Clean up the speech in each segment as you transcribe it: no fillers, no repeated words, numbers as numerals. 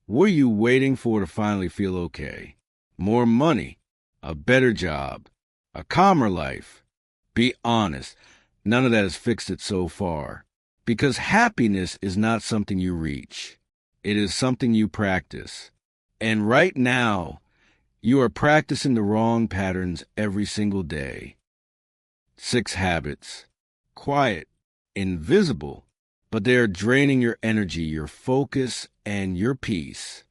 What are you waiting for to finally feel okay? More money, a better job, a calmer life. Be honest, none of that has fixed it so far. Because happiness is not something you reach. It is something you practice. And right now, you are practicing the wrong patterns every single day. 6 habits. Quiet, invisible, but they are draining your energy, your focus, and your peace.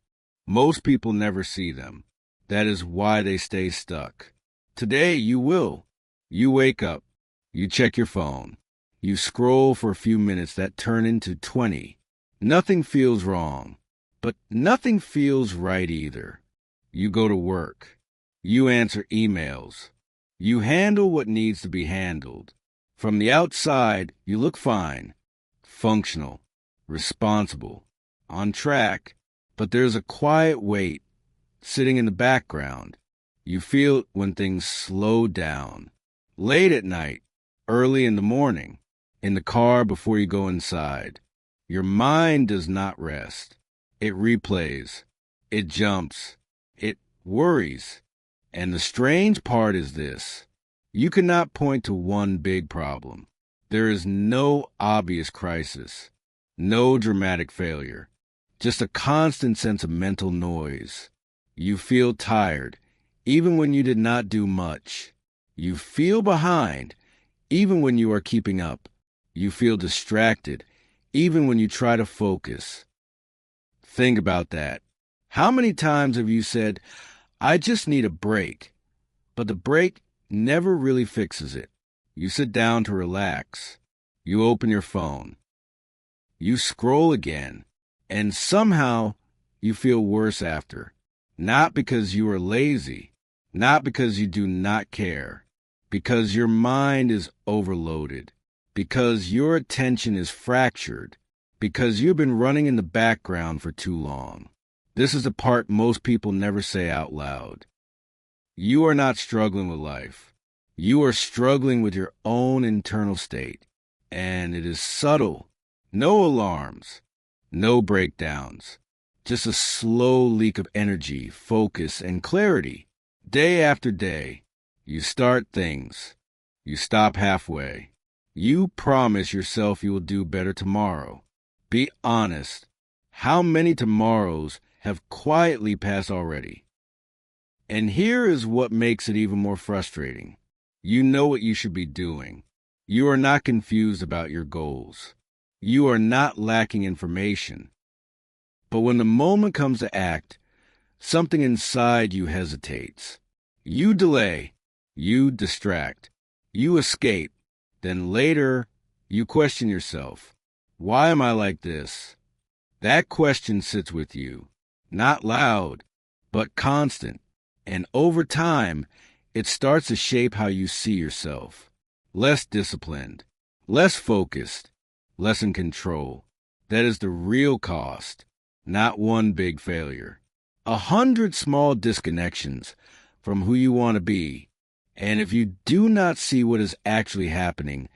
Most people never see them. That is why they stay stuck. Today, you will. You wake up. You check your phone. You scroll for a few minutes that turn into 20. Nothing feels wrong, but nothing feels right either. You go to work. You answer emails. You handle what needs to be handled. From the outside, you look fine, functional, responsible, on track, but there's a quiet weight sitting in the background. You feel it when things slow down. Late at night, early in the morning, in the car before you go inside. Your mind does not rest. It replays. It jumps. It worries. And the strange part is this. You cannot point to one big problem. There is no obvious crisis. No dramatic failure. Just a constant sense of mental noise. You feel tired, even when you did not do much. You feel behind, even when you are keeping up. You feel distracted, even when you try to focus. Think about that. How many times have you said, I just need a break, but the break never really fixes it? You sit down to relax. You open your phone. You scroll again, and somehow you feel worse after. Not because you are lazy, not because you do not care, because your mind is overloaded. Because your attention is fractured, because you've been running in the background for too long. This is the part most people never say out loud. You are not struggling with life. You are struggling with your own internal state, and it is subtle. No alarms, no breakdowns, just a slow leak of energy, focus, and clarity. Day after day, you start things. You stop halfway. You promise yourself you will do better tomorrow. Be honest. How many tomorrows have quietly passed already? And here is what makes it even more frustrating. You know what you should be doing. You are not confused about your goals. You are not lacking information. But when the moment comes to act, something inside you hesitates. You delay. You distract. You escape. Then later, you question yourself. Why am I like this? That question sits with you, not loud, but constant. And over time, it starts to shape how you see yourself. Less disciplined, less focused, less in control. That is the real cost, not one big failure. 100 small disconnections from who you want to be. And if you do not see what is actually happening,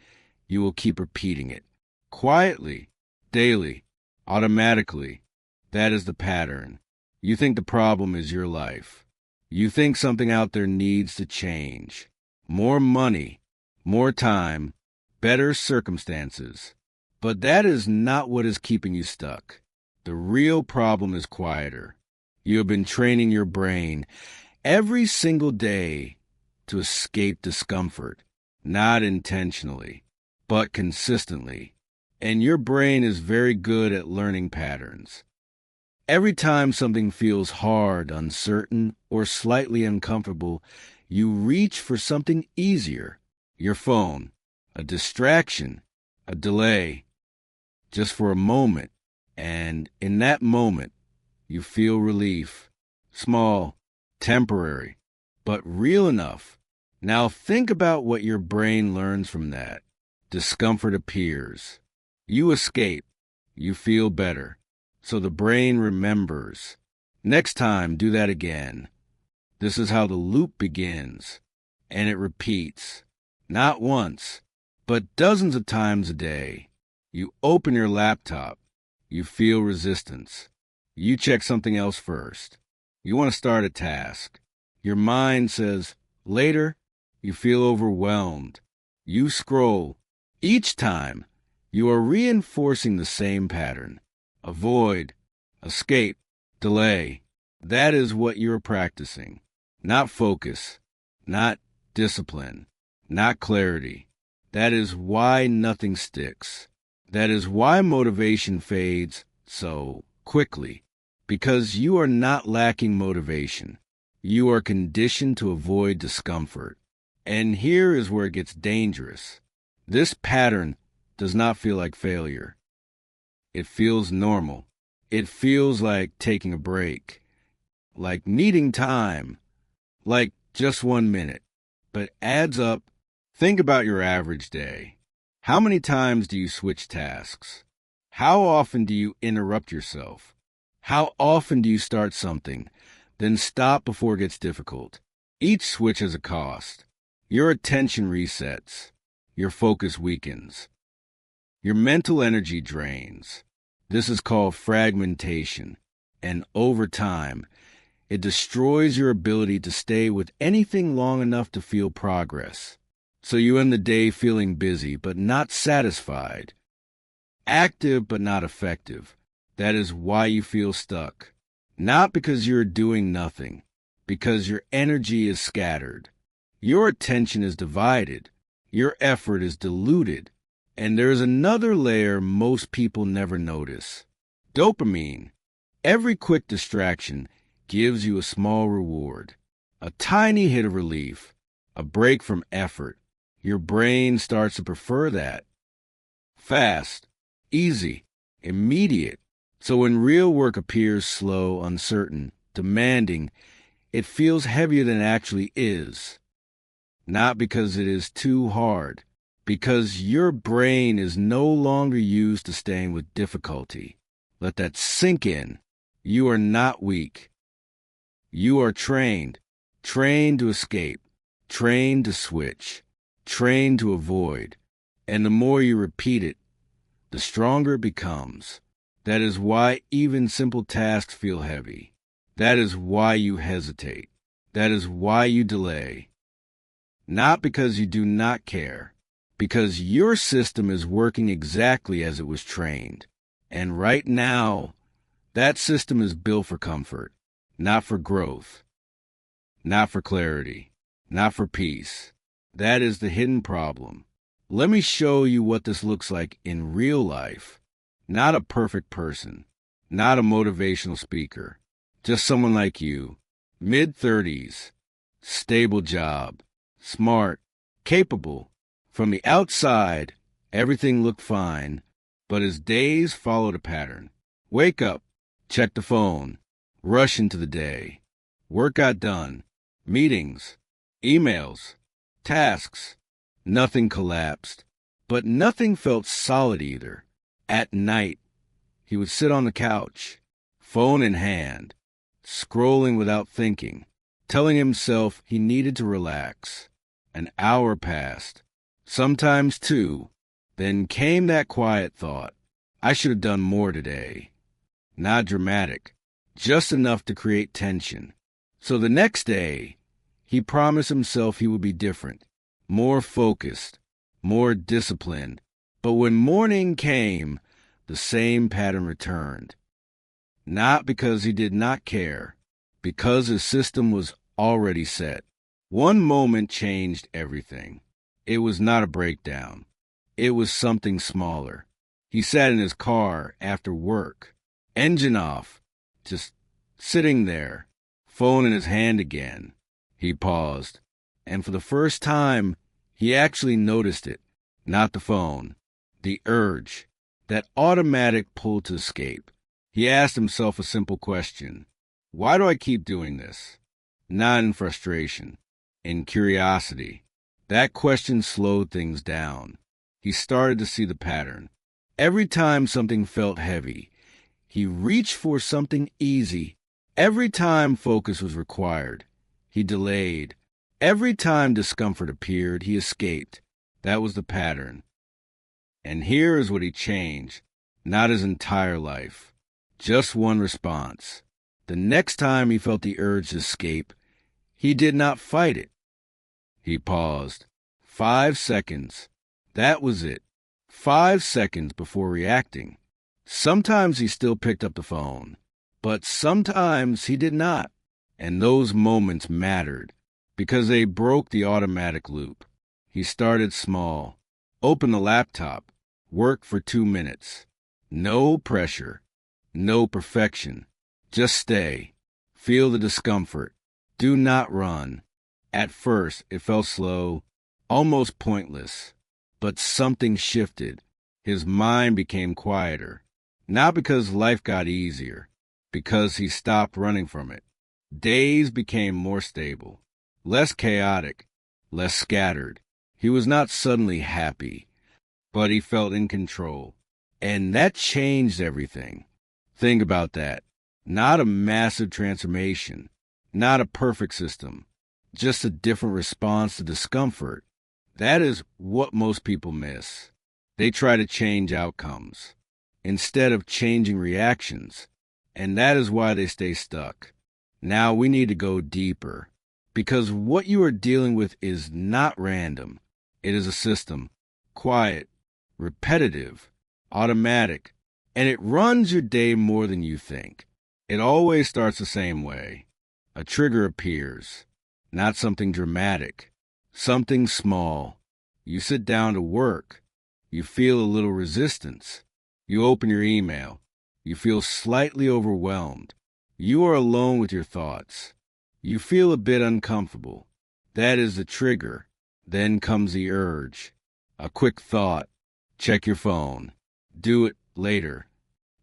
you will keep repeating it. Quietly, daily, automatically. That is the pattern. You think the problem is your life. You think something out there needs to change. More money, more time, better circumstances. But that is not what is keeping you stuck. The real problem is quieter. You have been training your brain every single day to escape discomfort, not intentionally, but consistently. And your brain is very good at learning patterns. Every time something feels hard, uncertain, or slightly uncomfortable, you reach for something easier. Your phone, a distraction, a delay, just for a moment. And in that moment, you feel relief. Small, temporary, but real enough. Now think about what your brain learns from that. Discomfort appears. You escape. You feel better. So the brain remembers. Next time, do that again. This is how the loop begins. And it repeats. Not once, but dozens of times a day. You open your laptop. You feel resistance. You check something else first. You want to start a task. Your mind says, later. You feel overwhelmed. You scroll. Each time, you are reinforcing the same pattern. Avoid, escape, delay. That is what you're practicing. Not focus, not discipline, not clarity. That is why nothing sticks. That is why motivation fades so quickly. Because you are not lacking motivation. You are conditioned to avoid discomfort. And here is where it gets dangerous. This pattern does not feel like failure. It feels normal. It feels like taking a break, like needing time, like just 1 minute, but adds up. Think about your average day. How many times do you switch tasks? How often do you interrupt yourself? How often do you start something, then stop before it gets difficult? Each switch has a cost. Your attention resets. Your focus weakens. Your mental energy drains. This is called fragmentation. And over time, it destroys your ability to stay with anything long enough to feel progress. So you end the day feeling busy but not satisfied. Active but not effective. That is why you feel stuck. Not because you're doing nothing, because your energy is scattered. Your attention is divided. Your effort is diluted. And there is another layer most people never notice. Dopamine. Every quick distraction gives you a small reward, a tiny hit of relief, a break from effort. Your brain starts to prefer that. Fast, easy, immediate. So when real work appears slow, uncertain, demanding, it feels heavier than it actually is. Not because it is too hard, because your brain is no longer used to staying with difficulty. Let that sink in. You are not weak. You are trained to escape, trained to switch, trained to avoid. And the more you repeat it, the stronger it becomes. That is why even simple tasks feel heavy. That is why you hesitate. That is why you delay. Not because you do not care, because your system is working exactly as it was trained. And right now, that system is built for comfort, not for growth, not for clarity, not for peace. That is the hidden problem. Let me show you what this looks like in real life. Not a perfect person, not a motivational speaker, just someone like you, mid-30s, stable job, smart, capable. From the outside, everything looked fine, but his days followed a pattern. Wake up, check the phone, rush into the day. Work got done, meetings, emails, tasks. Nothing collapsed, but nothing felt solid either. At night, he would sit on the couch, phone in hand, scrolling without thinking, telling himself he needed to relax. An hour passed, sometimes 2. Then came that quiet thought, I should have done more today. Not dramatic, just enough to create tension. So the next day, he promised himself he would be different, more focused, more disciplined. But when morning came, the same pattern returned. Not because he did not care, because his system was already set. One moment changed everything. It was not a breakdown. It was something smaller. He sat in his car after work, engine off, just sitting there, phone in his hand again. He paused, and for the first time, he actually noticed it, not the phone, the urge, that automatic pull to escape. He asked himself a simple question. Why do I keep doing this? Not in frustration, in curiosity. That question slowed things down. He started to see the pattern. Every time something felt heavy, he reached for something easy. Every time focus was required, he delayed. Every time discomfort appeared, he escaped. That was the pattern. And here is what he changed, not his entire life, Just one response. The next time he felt the urge to escape, he did not fight it. He paused. 5 seconds. That was it. 5 seconds before reacting. Sometimes he still picked up the phone, but sometimes he did not. And those moments mattered because they broke the automatic loop. He started small. Open the laptop. Work for 2 minutes. No pressure. No perfection. Just stay. Feel the discomfort. Do not run. At first, it felt slow, almost pointless. But something shifted. His mind became quieter. Not because life got easier, because he stopped running from it. Days became more stable, less chaotic, less scattered. He was not suddenly happy, but he felt in control. And that changed everything. Think about that. Not a massive transformation, not a perfect system, just a different response to discomfort. That is what most people miss. They try to change outcomes instead of changing reactions, and that is why they stay stuck. Now we need to go deeper, because what you are dealing with is not random. It is a system, quiet, repetitive, automatic, and it runs your day more than you think. It always starts the same way. A trigger appears, not something dramatic, something small. You sit down to work. You feel a little resistance. You open your email. You feel slightly overwhelmed. You are alone with your thoughts. You feel a bit uncomfortable. That is the trigger. Then comes the urge. A quick thought. Check your phone. Do it later.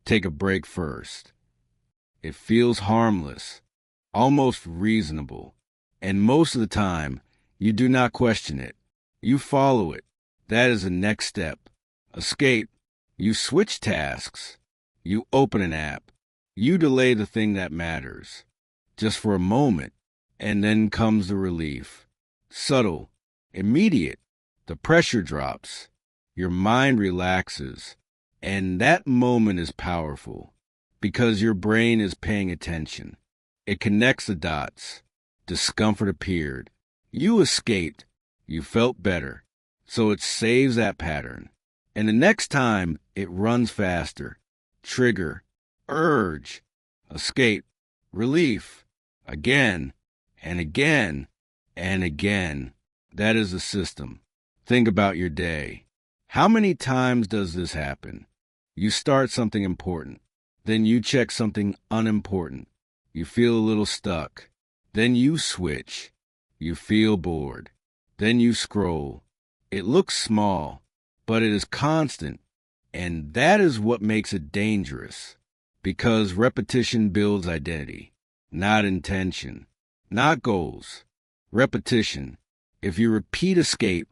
Take a break first. It feels harmless, almost reasonable. And most of the time, you do not question it. You follow it. That is the next step. Escape. You switch tasks. You open an app. You delay the thing that matters, just for a moment, and then comes the relief. Subtle, immediate. The pressure drops. Your mind relaxes. And that moment is powerful, because your brain is paying attention. It connects the dots. Discomfort appeared. You escaped. You felt better. So it saves that pattern. And the next time, it runs faster. Trigger, urge, escape, relief, again, and again, and again. That is the system. Think about your day. How many times does this happen? You start something important. Then you check something unimportant. You feel a little stuck. Then you switch. You feel bored. Then you scroll. It looks small, but it is constant. And that is what makes it dangerous. Because repetition builds identity, not intention, not goals. Repetition. If you repeat escape,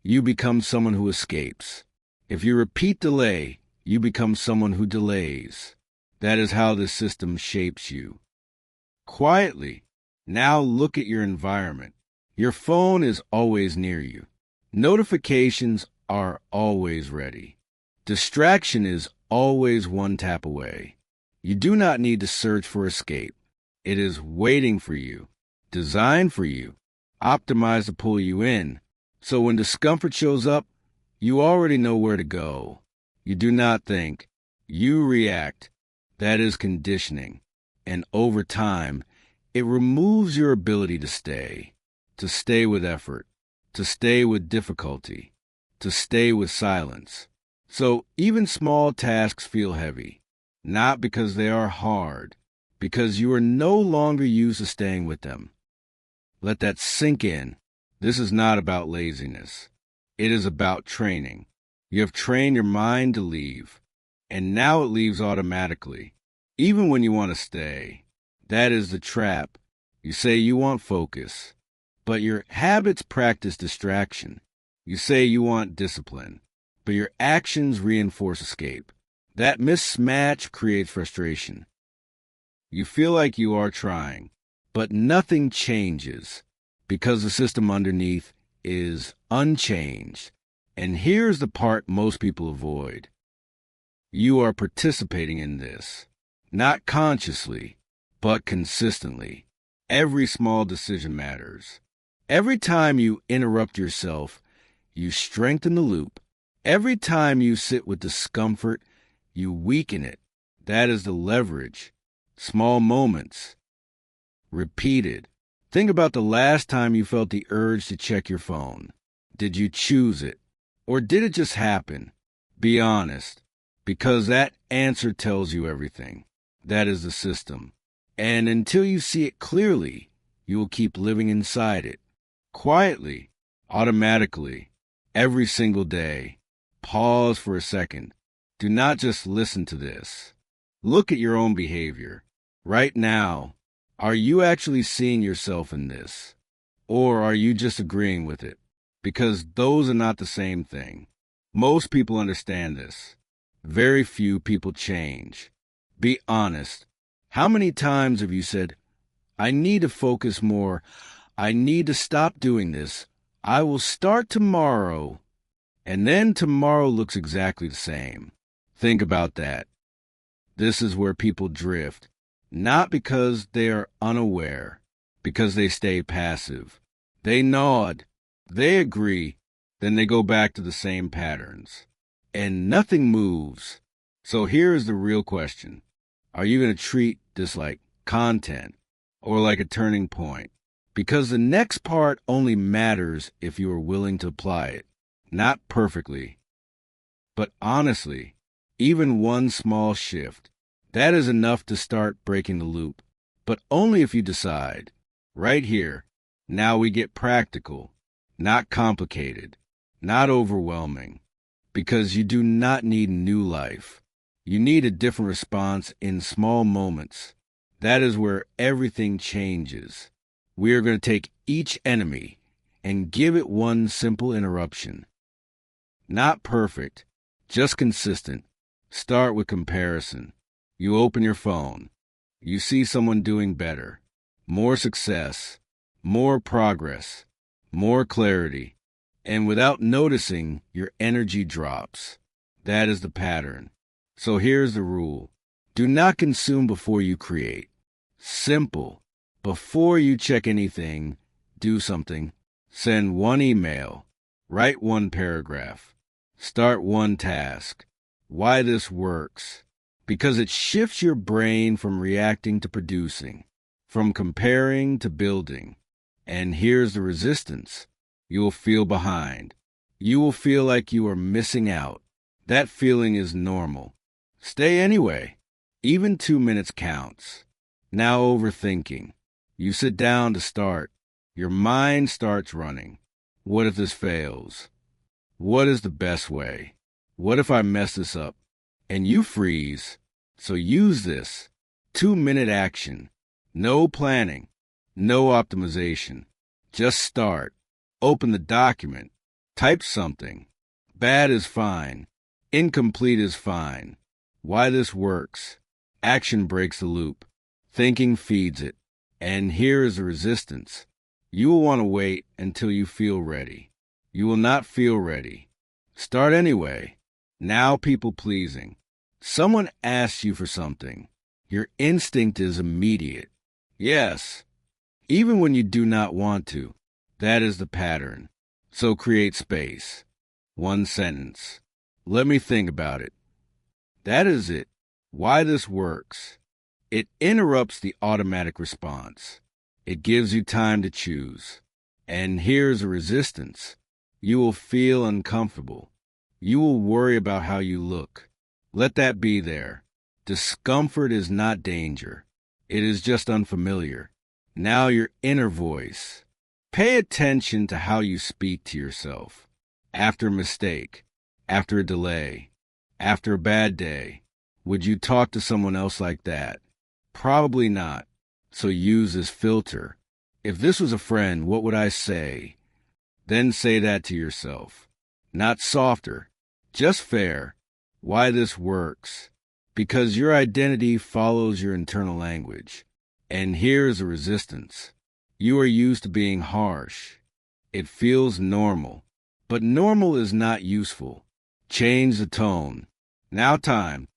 you become someone who escapes. If you repeat delay, you become someone who delays. That is how this system shapes you. Quietly, now look at your environment. Your phone is always near you. Notifications are always ready. Distraction is always one tap away. You do not need to search for escape. It is waiting for you, designed for you, optimized to pull you in. So when discomfort shows up, you already know where to go. You do not think. You react. That is conditioning. And over time, it removes your ability to stay with effort, to stay with difficulty, to stay with silence. So even small tasks feel heavy, not because they are hard, because you are no longer used to staying with them. Let that sink in. This is not about laziness. It is about training. You have trained your mind to leave, and now it leaves automatically, even when you want to stay. That is the trap. You say you want focus, but your habits practice distraction. You say you want discipline, but your actions reinforce escape. That mismatch creates frustration. You feel like you are trying, but nothing changes because the system underneath is unchanged. And here's the part most people avoid. You are participating in this. Not consciously, but consistently. Every small decision matters. Every time you interrupt yourself, you strengthen the loop. Every time you sit with discomfort, you weaken it. That is the leverage. Small moments. Repeated. Think about the last time you felt the urge to check your phone. Did you choose it? Or did it just happen? Be honest, because that answer tells you everything. That is the system. And until you see it clearly, you will keep living inside it. Quietly, automatically, every single day. Pause for a second. Do not just listen to this. Look at your own behavior. Right now, are you actually seeing yourself in this? Or are you just agreeing with it? Because those are not the same thing. Most people understand this. Very few people change. Be honest. How many times have you said, I need to focus more. I need to stop doing this. I will start tomorrow. And then tomorrow looks exactly the same. Think about that. This is where people drift. Not because they are unaware, because they stay passive. They nod. They agree. Then they go back to the same patterns. And nothing moves. So here is the real question. Are you going to treat this like content or like a turning point? Because the next part only matters if you are willing to apply it. Not perfectly, but honestly. Even one small shift, that is enough to start breaking the loop. But only if you decide. Right here, now we get practical, not complicated, not overwhelming. Because you do not need a new life. You need a different response in small moments. That is where everything changes. We are going to take each enemy and give it one simple interruption. Not perfect, just consistent. Start with comparison. You open your phone. You see someone doing better. More success. More progress. More clarity. And without noticing, your energy drops. That is the pattern. So here's the rule. Do not consume before you create. Simple. Before you check anything, do something. Send one email. Write one paragraph. Start one task. Why this works? Because it shifts your brain from reacting to producing, from comparing to building. And here's the resistance. You will feel behind. You will feel like you are missing out. That feeling is normal. Stay anyway. Even 2 minutes counts. Now overthinking. You sit down to start. Your mind starts running. What if this fails? What is the best way? What if I mess this up? And you freeze. So use this. 2-minute action. No planning. No optimization. Just start. Open the document. Type something. Bad is fine. Incomplete is fine. Why this works. Action breaks the loop. Thinking feeds it. And here is the resistance. You will want to wait until you feel ready. You will not feel ready. Start anyway. Now people-pleasing. Someone asks you for something. Your instinct is immediate. Yes. Even when you do not want to. That is the pattern. So create space. One sentence. Let me think about it. That is it. Why this works. It interrupts the automatic response. It gives you time to choose. And here's a resistance. You will feel uncomfortable. You will worry about how you look. Let that be there. Discomfort is not danger. It is just unfamiliar. Now your inner voice. Pay attention to how you speak to yourself. After a mistake, after a delay, after a bad day. Would you talk to someone else like that? Probably not. So use this filter. If this was a friend, what would I say? Then say that to yourself. Not softer, just fair. Why this works? Because your identity follows your internal language. And here's a resistance. You are used to being harsh. It feels normal. But normal is not useful. Change the tone. Now time.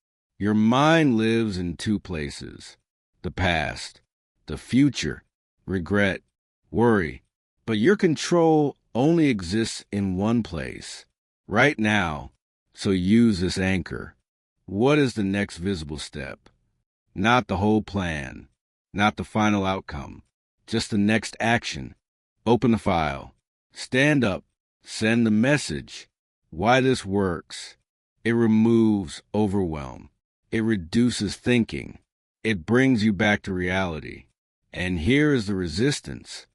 Your mind lives in two places: the past, the future, regret, worry. But your control only exists in one place, right now. So use this anchor. What is the next visible step? Not the whole plan, not the final outcome, just the next action. Open the file. Stand up. Send the message. Why this works. It removes overwhelm. It reduces thinking. It brings you back to reality. And here is the resistance.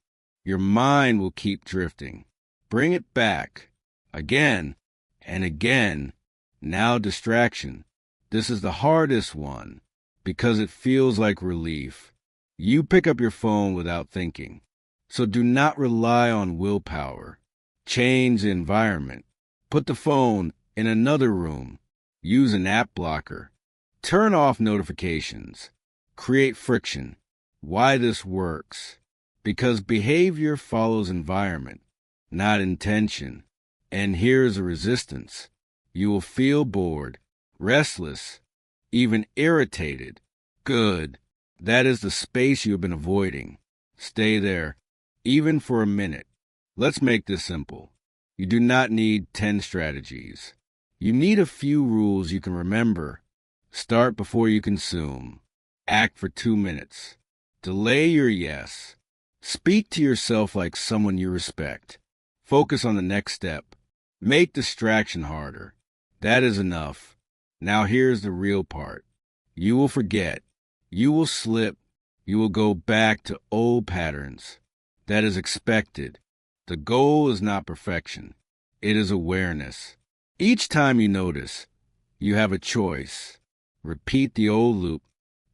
Your mind will keep drifting. Bring it back. Again and again. Now distraction. This is the hardest one because it feels like relief. You pick up your phone without thinking. So do not rely on willpower. Change the environment. Put the phone in another room. Use an app blocker. Turn off notifications. Create friction. Why this works? Because behavior follows environment, not intention. And here's a resistance. You will feel bored, restless, even irritated. Good. That is the space you have been avoiding. Stay there, even for a minute. Let's make this simple. You do not need 10 strategies. You need a few rules you can remember. Start before you consume. Act for 2 minutes. Delay your yes. Speak to yourself like someone you respect. Focus on the next step. Make distraction harder. That is enough. Now here's the real part. You will forget. You will slip. You will go back to old patterns. That is expected. The goal is not perfection. It is awareness. Each time you notice, you have a choice. Repeat the old loop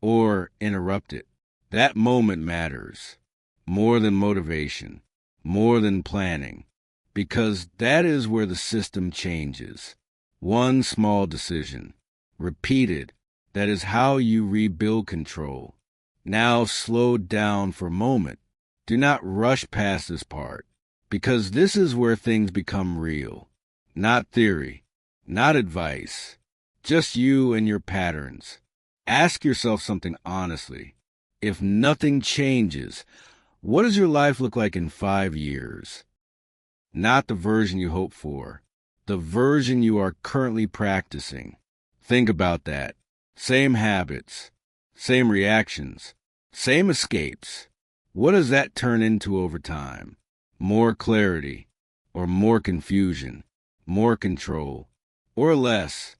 or interrupt it. That moment matters. More than motivation. More than planning. Because that is where the system changes. One small decision. Repeated. That is how you rebuild control. Now slow down for a moment. Do not rush past this part. Because this is where things become real. Not theory. Not advice. Just you and your patterns. Ask yourself something honestly. If nothing changes, what does your life look like in 5 years? Not the version you hope for. The version you are currently practicing. Think about that. Same habits. Same reactions. Same escapes. What does that turn into over time? More clarity, or more confusion, more control, or less?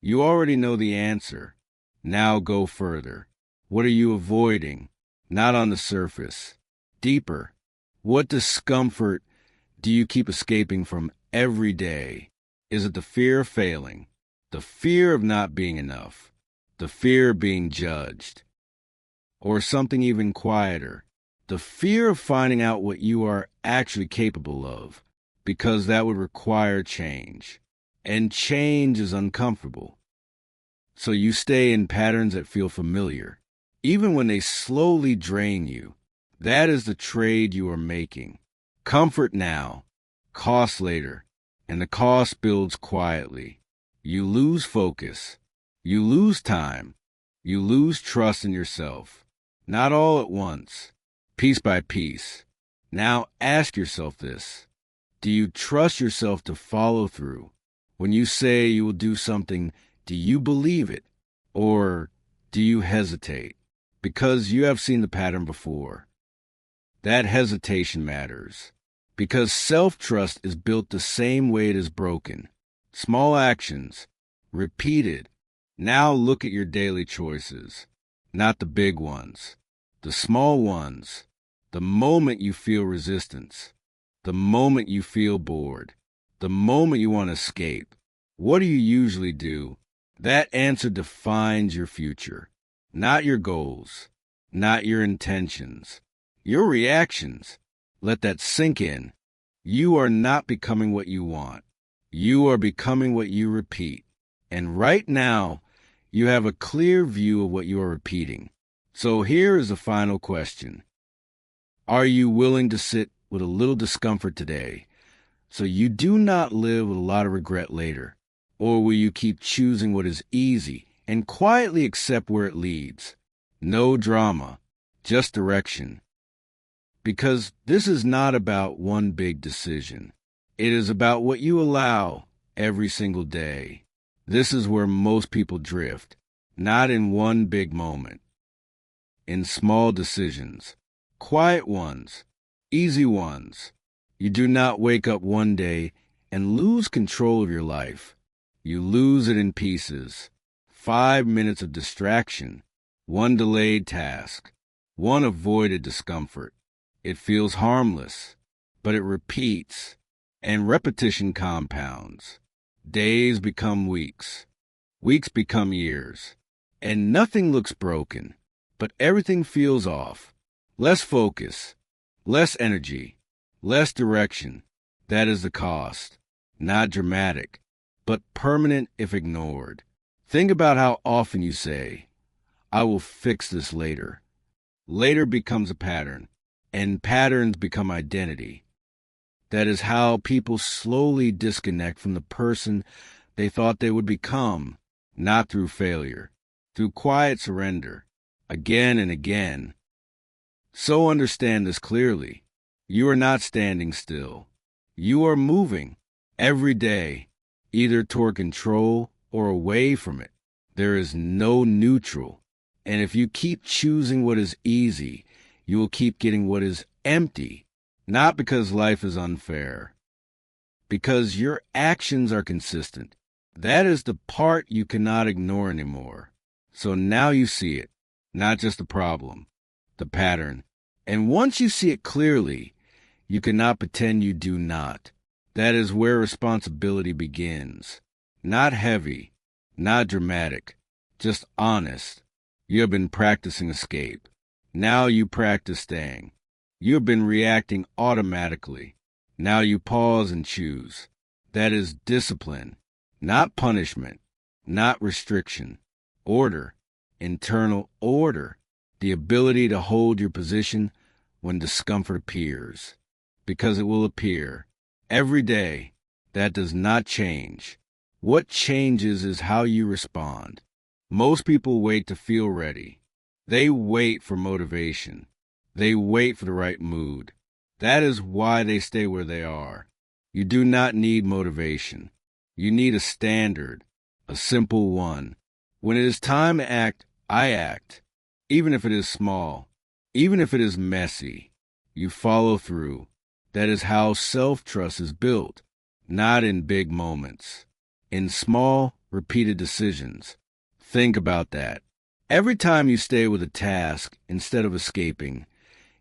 You already know the answer. Now go further. What are you avoiding? Not on the surface. Deeper. What discomfort do you keep escaping from every day? Is it the fear of failing? The fear of not being enough? The fear of being judged? Or something even quieter? The fear of finding out what you are actually capable of, because that would require change. And change is uncomfortable. So you stay in patterns that feel familiar, even when they slowly drain you. That is the trade you are making. Comfort now, cost later, and the cost builds quietly. You lose focus. You lose time. You lose trust in yourself. Not all at once. Piece by piece. Now ask yourself this. Do you trust yourself to follow through? When you say you will do something, do you believe it? Or do you hesitate? Because you have seen the pattern before. That hesitation matters. Because self-trust is built the same way it is broken. Small actions. Repeated. Now look at your daily choices. Not the big ones. The small ones. The moment you feel resistance. The moment you feel bored. The moment you want to escape. What do you usually do? That answer defines your future. Not your goals. Not your intentions. Your reactions. Let that sink in. You are not becoming what you want. You are becoming what you repeat. And right now, you have a clear view of what you are repeating. So here is the final question. Are you willing to sit with a little discomfort today so you do not live with a lot of regret later? Or will you keep choosing what is easy and quietly accept where it leads. No drama, just direction. Because this is not about one big decision. It is about what you allow every single day. This is where most people drift, not in one big moment. In small decisions, quiet ones, easy ones. You do not wake up one day and lose control of your life. You lose it in pieces. 5 minutes of distraction, one delayed task, one avoided discomfort. It feels harmless, but it repeats, and repetition compounds. Days become weeks, weeks become years, and nothing looks broken, but everything feels off. Less focus, less energy, less direction. That is the cost. Not dramatic, but permanent if ignored. Think about how often you say, "I will fix this later." Later becomes a pattern, and patterns become identity. That is how people slowly disconnect from the person they thought they would become, not through failure, through quiet surrender, again and again. So understand this clearly. You are not standing still. You are moving every day, either toward control or away from it. There is no neutral. And if you keep choosing what is easy, you will keep getting what is empty. Not because life is unfair, because your actions are consistent. That is the part you cannot ignore anymore. So now you see it, not just the problem, the pattern. And once you see it clearly, you cannot pretend you do not. That is where responsibility begins. Not heavy, not dramatic, just honest. You have been practicing escape. Now you practice staying. You have been reacting automatically. Now you pause and choose. That is discipline, not punishment, not restriction. Order, internal order, the ability to hold your position when discomfort appears. Because it will appear. Every day, that does not change. What changes is how you respond. Most people wait to feel ready. They wait for motivation. They wait for the right mood. That is why they stay where they are. You do not need motivation. You need a standard, a simple one. When it is time to act, I act. Even if it is small, even if it is messy, you follow through. That is how self-trust is built, not in big moments, in small, repeated decisions. Think about that. Every time you stay with a task instead of escaping,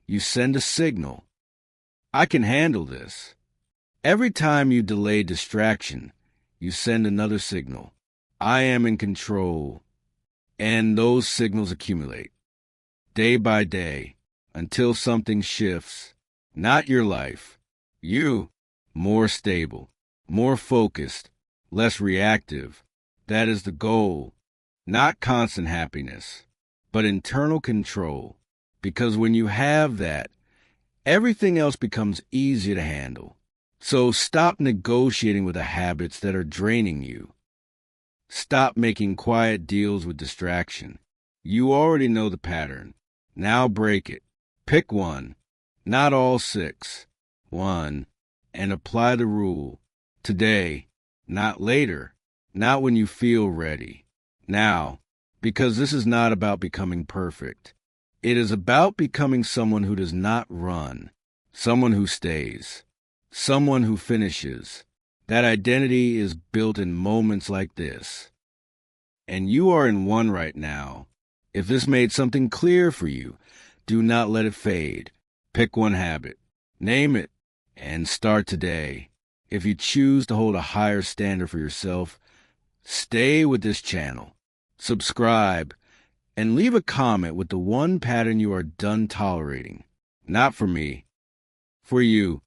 you send a signal. I can handle this. Every time you delay distraction, you send another signal. I am in control. And those signals accumulate, day by day, until something shifts. Not your life. You, more stable, more focused, less reactive. That is the goal. Not constant happiness, but internal control. Because when you have that, everything else becomes easier to handle. So stop negotiating with the habits that are draining you. Stop making quiet deals with distraction. You already know the pattern. Now break it. Pick one, not all 6. One, and apply the rule. Today, not later, not when you feel ready. Now, because this is not about becoming perfect. It is about becoming someone who does not run, someone who stays, someone who finishes. That identity is built in moments like this. And you are in one right now. If this made something clear for you, do not let it fade. Pick one habit, name it, and start today. If you choose to hold a higher standard for yourself, stay with this channel. Subscribe, and leave a comment with the one pattern you are done tolerating. Not for me, for you.